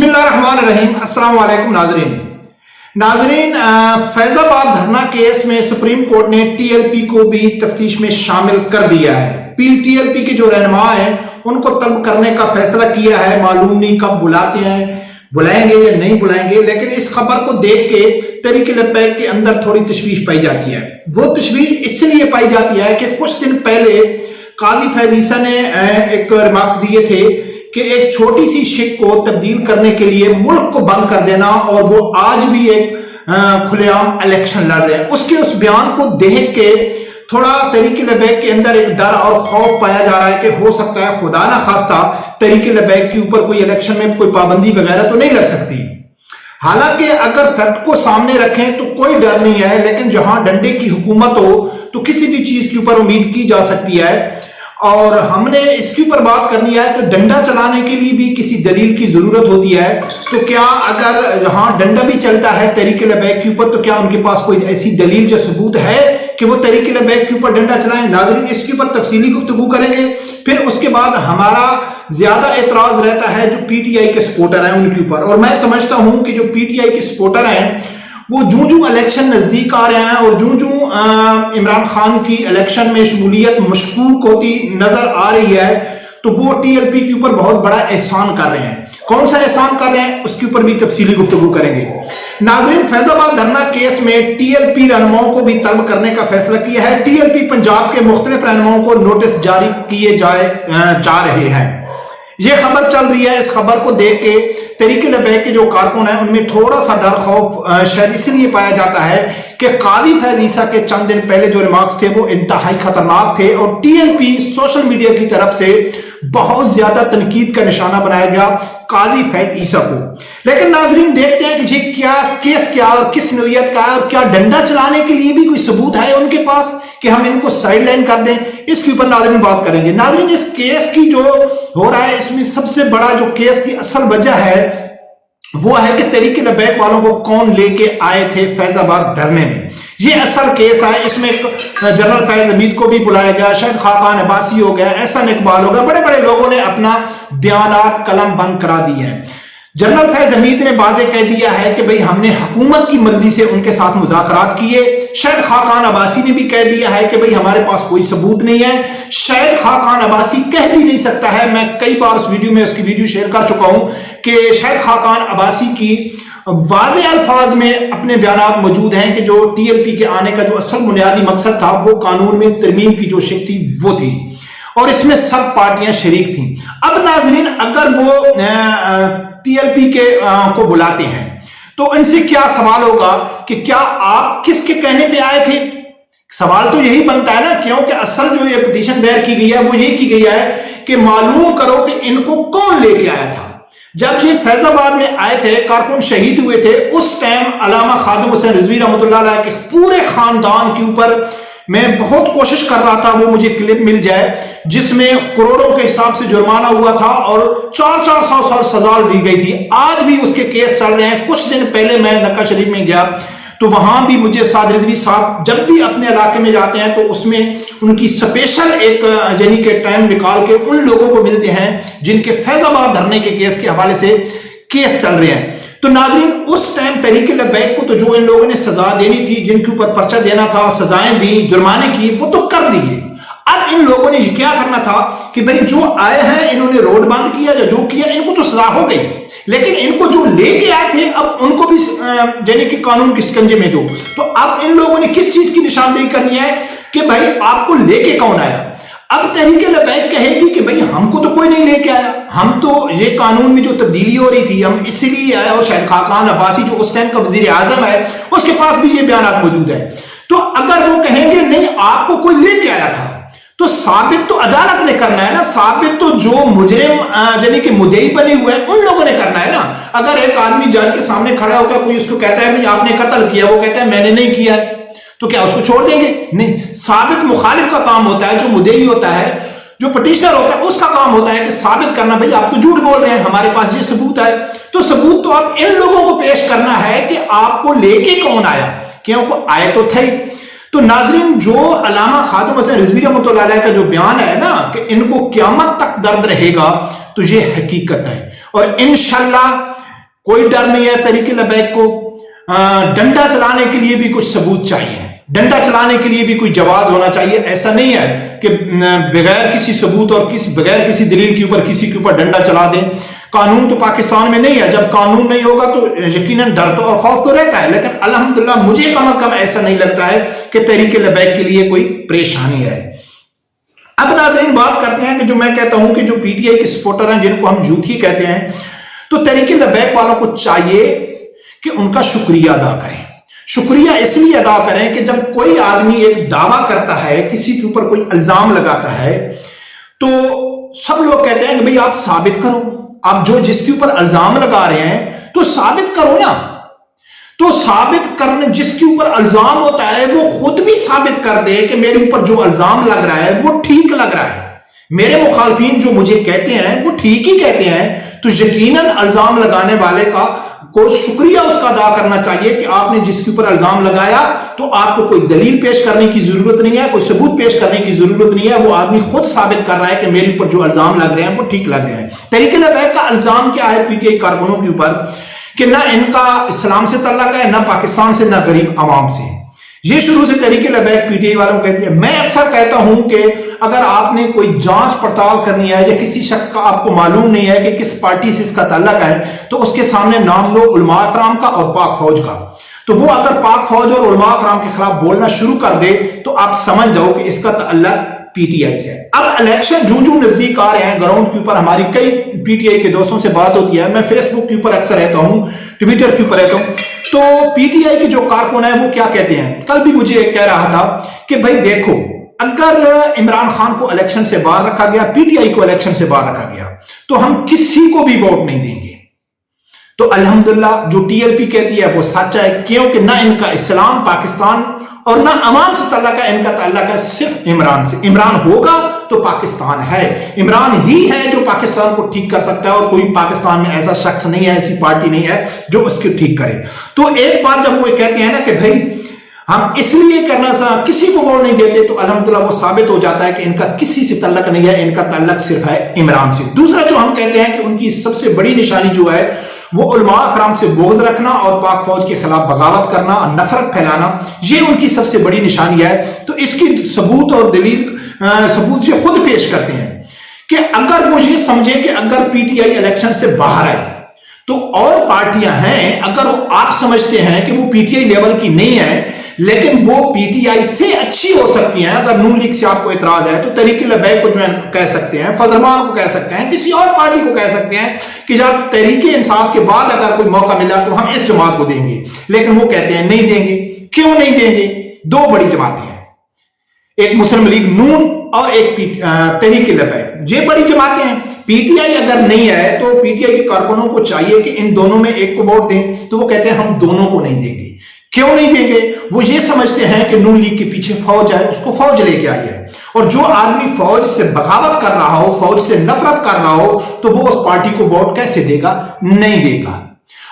बिस्मिल्लाहिर्रहमानिर्रहीम। अस्सलाम वालेकुम नाजरीन, फैजाबाद धरना केस में सुप्रीम कोर्ट ने टीएलपी को भी तफ्तीश में शामिल कर दिया है। टीएलपी के जो रहनुमा हैं उनको तलब करने का फैसला किया है। मालूम नहीं कब बुलाते हैं, बुलाएंगे या नहीं बुलाएंगे, लेकिन इस खबर को देख के तहरीक लब्बैक के अंदर थोड़ी तशवीश पाई जाती है। वो तशवीश इसलिए पाई जाती है कि कुछ दिन पहले काजी फैज ईसा ने एक रिमार्क्स दिए थे कि एक छोटी सी शिक को तब्दील करने के लिए मुल्क को बंद कर देना, और वो आज भी एक खुलेआम इलेक्शन लड़ रहे हैं। उसके उस बयान को देख के थोड़ा तहरीक लब्बैक के अंदर एक डर और खौफ पाया जा रहा है कि हो सकता है खुदा ना खास्ता तहरीक लब्बैक के ऊपर कोई इलेक्शन में कोई पाबंदी वगैरह तो नहीं लग सकती। हालांकि अगर फैक्ट को सामने रखें तो कोई डर नहीं है, लेकिन जहां डंडे की हुकूमत हो तो किसी भी चीज के ऊपर उम्मीद की जा सकती है। और हमने इसके ऊपर बात करनी है कि डंडा चलाने के लिए भी किसी दलील की जरूरत होती है। तो क्या अगर यहां डंडा भी चलता है तहरीक लब्बैक के ऊपर, तो क्या उनके पास कोई ऐसी दलील जो सबूत है कि वो तहरीक लब्बैक के ऊपर डंडा चलाएं? नाज़रीन, इसके ऊपर तफसीली गुफ्तगू करेंगे। फिर उसके बाद हमारा ज्यादा एतराज रहता है जो पीटीआई के सपोर्टर हैं उनके ऊपर, और मैं समझता हूं कि जो पीटीआई के सपोर्टर हैं वो जूं इलेक्शन नजदीक आ रहे हैं और जूं इमरान खान की इलेक्शन में शमूलियत मशकूक होती नजर आ रही है, तो वो टीएलपी के ऊपर बहुत बड़ा एहसान कर रहे हैं। कौन सा एहसान कर रहे हैं उसके ऊपर भी तफसीली गुफ्तगू करेंगे। नाज़रीन, फैजाबाद धरना केस में टीएलपी रहनुमाओं को भी तलब करने का फैसला किया है। टीएलपी पंजाब के मुख्तलिफ रहनुमाओं को नोटिस जारी किए जा रहे हैं। ये खबर चल रही है। इस खबर को देख के तहरीक लब्बैक के जो कारकुन हैं उनमें थोड़ा सा डर खौफ शायद इसलिए पाया जाता है कि काजी फैज ईसा के चंद दिन पहले जो रिमार्क्स थे वो इंतहाई खतरनाक थे, और टीएलपी सोशल मीडिया की तरफ से बहुत ज्यादा तनकीद का निशाना बनाया गया काजी फैज ईसा को। लेकिन नाजरीन, देखते हैं कि ये क्या केस क्या और किस नौयत का है, और क्या डंडा चलाने के लिए भी कोई सबूत है उनके पास कि हम इनको साइडलाइन कर दें। इसके ऊपर नाजरीन बात करेंगे। नाजरीन, इस केस की जो हो रहा है इसमें सबसे बड़ा जो केस की असल वजह है वो है कि तहरीक लब्बैक वालों को कौन लेके आए थे फैजाबाद धरने में। ये असल केस है। इसमें जनरल फैज हमीद को भी बुलाया गया, शायद खाकान अब्बासी हो गया, एहसान इकबाल हो गया, बड़े बड़े लोगों ने अपना बयानात कलम बंद करा दिए हैं। जनरल फैज हमीद ने वाजे कह दिया है कि भाई हमने हुकूमत की मर्जी से उनके साथ मुज़ाकरात किए। शायद खाकान अब्बासी ने भी कह दिया है कि भाई हमारे पास कोई सबूत नहीं है। शायद खाकान अब्बासी कह भी नहीं सकता है, मैं कई बार उस वीडियो में उसकी वीडियो शेयर कर चुका हूं कि शायद खाकान अब्बासी की वाज़े अल्फाज में अपने बयानात मौजूद हैं कि जो टीएलपी के आने का जो असल बुनियादी मकसद था वो कानून में तरमीम की जो शिक थी वो थी, और इसमें सब पार्टियां शरीक थी। अब नाजरीन, अगर वो टीएलपी के को बुलाते हैं तो इनसे क्या सवाल होगा कि क्या आप किसके कहने पे आए थे? सवाल तो यही बनता है ना, क्योंकि असल जो ये पिटीशन दायर की गई है वो ये की गई है कि मालूम करो कि इनको कौन लेके आया था। जब ये फैजाबाद में आए थे, कारकुन शहीद हुए थे, उस टाइम अल्लामा खादिम हुसैन रिजवी रहमतुल्लाह अलैह के पूरे खानदान के ऊपर मैं बहुत कोशिश कर रहा था वो मुझे क्लिप मिल जाए, जिसमें करोड़ों के हिसाब से जुर्माना हुआ था और 400 साल सजा दी गई थी। आज भी उसके केस चल रहे हैं। कुछ दिन पहले मैं नक्का शरीफ में गया तो वहां भी मुझे साद रिजवी साहब जब भी अपने इलाके में जाते हैं तो उसमें उनकी स्पेशल एक यानी कि टाइम निकाल के उन लोगों को मिलते हैं जिनके फैजाबाद धरने के केस के हवाले से केस चल रहे हैं। तो नाज़रीन, उस टाइम तहरीक लब्बैक को तो जो इन लोगों ने सजा देनी थी, जिनके ऊपर पर्चा देना था, सजाएं दी, जुर्माने की, वो तो कर दिए। अब इन लोगों ने क्या करना था कि भाई जो आए हैं इन्होंने रोड बंद किया या जो किया, इनको तो सजा हो गई, लेकिन इनको जो लेके आए थे अब उनको भी यानी कि कानून के शिकंजे में दो। तो अब इन लोगों ने किस चीज की निशानदेही करनी है कि भाई आपको लेके कौन आया? अब तहरीक लब्बैक कहेगी कि भाई हमको तो कोई नहीं लेके आया, हम तो ये कानून में जो तब्दीली हो रही थी हम इसीलिए आए, और शायद खाकान अब्बासी जो उस टाइम का वजीर आजम है उसके पास भी ये बयानात मौजूद है। तो अगर वो कहेंगे नहीं आपको कोई लेके आया था, तो साबित तो अदालत ने करना है ना, साबित तो जो मुजरिम यानी कि मुद्दई बने हुए हैं उन लोगों ने करना है ना। अगर एक आदमी जज के सामने खड़ा होकर कोई उसको कहता है भाई आपने कत्ल किया, वो कहता है मैंने नहीं किया, तो क्या उसको छोड़ देंगे? नहीं। साबित मुखालिफ का काम होता है, जो मुद्दई होता है, जो पिटिशनर होता है, उसका काम होता है कि साबित करना भाई आप तो झूठ बोल रहे हैं, हमारे पास ये सबूत है। तो सबूत तो आप इन लोगों को पेश करना है कि आपको लेके कौन आया, क्योंकि आए तो थे। तो नाजरीन, जो अल्लामा खादिम हुसैन रिजवी रहमतुल्लाह अलैह का जो बयान है ना कि इनको क़यामत तक दर्द रहेगा, तो ये हकीकत है। और इंशाअल्लाह कोई डर नहीं है तहरीक लबैक को। डंडा चलाने के लिए भी कुछ सबूत चाहिए, डंडा चलाने के लिए भी कोई जवाज होना चाहिए। ऐसा नहीं है कि बगैर किसी सबूत और बगैर किसी दलील के ऊपर किसी के ऊपर डंडा चला दें। कानून तो पाकिस्तान में नहीं है, जब कानून नहीं होगा तो यकीनन डर तो और खौफ तो रहता है, लेकिन अल्हम्दुलिल्लाह मुझे कम से कम ऐसा नहीं लगता है कि तहरीक लबैक के लिए कोई परेशानी है। अब नाज़रीन बात करते हैं कि जो मैं कहता हूं कि जो पीटीआई के सपोर्टर हैं जिनको हम यूथी कहते हैं, तो तहरीक लबैक वालों को चाहिए कि उनका शुक्रिया अदा करें। शुक्रिया इसलिए अदा करें कि जब कोई आदमी एक दावा करता है, किसी के ऊपर कोई इल्जाम लगाता है, तो सब लोग कहते हैं कि भाई आप साबित करो, आप जो जिसके ऊपर इल्जाम लगा रहे हैं तो साबित करो ना। तो साबित करने, जिसके ऊपर इल्जाम होता है वो खुद भी साबित कर दे कि मेरे ऊपर जो इल्जाम लग रहा है वो ठीक लग रहा है, मेरे मुखालफिन जो मुझे कहते हैं वो ठीक ही कहते हैं, तो यकीनन इल्जाम लगाने वाले को शुक्रिया उसका अदा करना चाहिए कि आपने जिसके ऊपर इल्जाम लगाया तो आपको कोई दलील पेश करने की जरूरत नहीं है, कोई सबूत पेश करने की जरूरत नहीं है, वो आदमी खुद साबित कर रहा है कि मेरे ऊपर जो इल्जाम लग रहे हैं वो ठीक लग रहे हैं। तहरीक लबैक का इल्जाम क्या है पीटीआई कारकुनों के ऊपर कि ना इनका इस्लाम से तल्लक है, ना पाकिस्तान से, ना गरीब आवाम से। ये शुरू से तहरीक लबैक पीटीआई वालों को कहती है। मैं अक्सर कहता हूं कि अगर आपने कोई जांच पड़ताल करनी है या किसी शख्स का आपको मालूम नहीं है कि किस पार्टी से इसका ताल्लुक है, तो उसके सामने नाम लो उलमा कराम का और पाक फौज का। तो वो अगर पाक फौज और उलमा कराम के खिलाफ बोलना शुरू कर दे तो आप समझ जाओ कि इसका ताल्लुक पीटीआई से। अब इलेक्शन जो नजदीक आ रहे हैं, ग्राउंड के ऊपर हमारी कई पीटीआई के दोस्तों से बात होती है, मैं फेसबुक के ऊपर अक्सर रहता हूं, ट्विटर के ऊपर रहता हूं, तो पीटीआई के जो कारकुन है वो क्या कहते हैं, कल भी मुझे कह रहा था कि भाई देखो, अगर इमरान खान को इलेक्शन से बाहर रखा गया, पीटीआई को इलेक्शन से बाहर रखा गया, तो हम किसी को भी वोट नहीं देंगे। तो अल्हम्दुलिल्लाह जो टीएलपी कहती है वो सच है, क्योंकि ना इनका इस्लाम पाकिस्तान और ना अवाम से ताल्लुक है, इनका ताल्लुक है सिर्फ इमरान से। इमरान होगा तो पाकिस्तान है, इमरान ही है जो पाकिस्तान को ठीक कर सकता है, और कोई पाकिस्तान में ऐसा शख्स नहीं है, ऐसी पार्टी नहीं है जो उसको ठीक करे। तो एक बात जब वो कहते हैं ना कि भाई हम इसलिए करना किसी को वोट नहीं देते, तो अल्हम्दुलिल्लाह वो साबित हो जाता है कि इनका किसी से ताल्लुक नहीं है, इनका ताल्लुक सिर्फ है इमरान से। दूसरा जो हम कहते हैं कि उनकी सबसे बड़ी निशानी जो है वो उलमा कराम से बोझ रखना और पाक फौज के खिलाफ बगावत करना, नफरत फैलाना, ये उनकी सबसे बड़ी निशानी है। तो इसकी सबूत और दलील सबूत से खुद पेश करते हैं कि अगर वो ये समझे कि अगर पीटीआई इलेक्शन से बाहर आए तो और पार्टियां हैं, अगर आप समझते हैं कि वो पीटीआई लेवल की नहीं है लेकिन वो पीटीआई से अच्छी हो सकती हैं, अगर नून लीग से आपको इतराज है तो तहरीक लबैक को जो है कह सकते हैं, फजलमान को कह सकते हैं, किसी और पार्टी को कह सकते हैं कि जब तहरीक इंसाफ के बाद अगर कोई मौका मिला तो हम इस जमात को देंगे, लेकिन वो कहते हैं नहीं देंगे। क्यों नहीं देंगे? दो बड़ी जमातें हैं, एक मुस्लिम लीग नून और एक तहरीक लबैक, ये बड़ी जमातें हैं। पीटीआई अगर नहीं है तो पीटीआई के कारकुनों को चाहिए कि इन दोनों में एक को वोट दें, तो वो कहते हैं हम दोनों को नहीं देंगे। क्यों नहीं देंगे? वो ये समझते हैं कि नून लीग के पीछे फौज है, उसको फौज लेके आई है, और जो आदमी फौज से बगावत कर रहा हो, फौज से नफरत कर रहा हो, तो वो उस पार्टी को वोट कैसे देगा? नहीं देगा।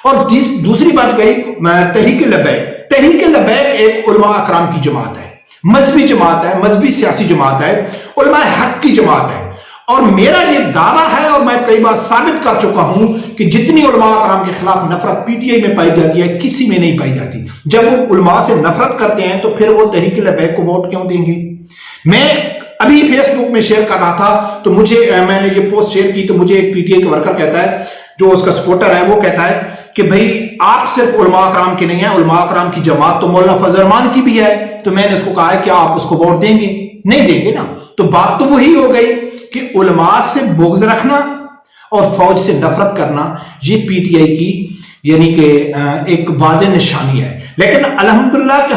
और दूसरी बात गई तहरीक लबैक। तहरीक लबैक एक उलमा अकराम की जमात है, मजहबी जमात है, मजहबी सियासी जमात है, उलमा हक की जमात है। और मेरा ये दावा है और मैं कई बार साबित कर चुका हूं कि जितनी उलमा कराम के खिलाफ नफरत पीटीआई में पाई जाती है किसी में नहीं पाई जाती। जब वो उलमा से नफरत करते हैं तो फिर वो तहरीक लबैक को वोट क्यों देंगे? मैं अभी फेसबुक में शेयर कर रहा था तो मैंने ये पोस्ट शेयर की तो मुझे एक पीटीआई का वर्कर कहता है, जो उसका सपोर्टर है, वो कहता है कि भाई आप सिर्फ उलमा कराम की नहीं है, उलमा कराम की जमात तो मौलाना फजलमान की भी है। तो मैंने उसको कहा है कि आप उसको वोट देंगे? नहीं देंगे ना। तो बात तो वही हो गई कि उलमा से बुग़्ज़ रखना और फौज से नफरत करना, ये पीटीआई की यानी कि एक वाज़ेह निशानी है। लेकिन अल्हम्दुलिल्लाह कि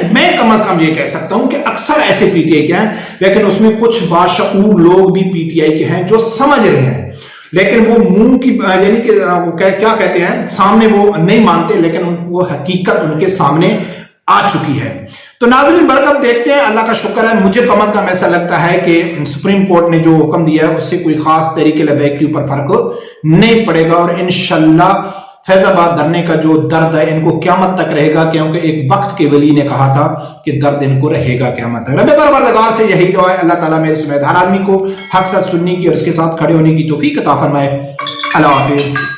मैं कम से कम ये कह सकता हूं कि अक्सर ऐसे पीटीआई के हैं, लेकिन उसमें कुछ बाशऊर लोग भी पीटीआई के हैं जो समझ रहे हैं, लेकिन वो मुंह की यानी कि क्या कहते हैं, सामने वो नहीं मानते, लेकिन वो हकीकत उनके सामने आ चुकी है। तो नाज़रीन बरकत देखते हैं, अल्लाह का शुक्र है, मुझे कम से कम ऐसा लगता है कि सुप्रीम कोर्ट ने जो हुक्म दिया है उससे कोई खास तहरीक लबैक के ऊपर फर्क नहीं पड़ेगा, और इंशाल्लाह फैजाबाद धरने का जो दर्द है इनको क़यामत तक रहेगा, क्योंकि एक वक्त के वली ने कहा था कि दर्द इनको रहेगा क़यामत तक। रब परवरदिगार से यही दुआ है, अल्लाह ताला मेरे समेत हर आदमी को हक सच सुनने की और उसके साथ खड़े होने की तौफीक अता फरमाए। अल्लाह हाफिज़।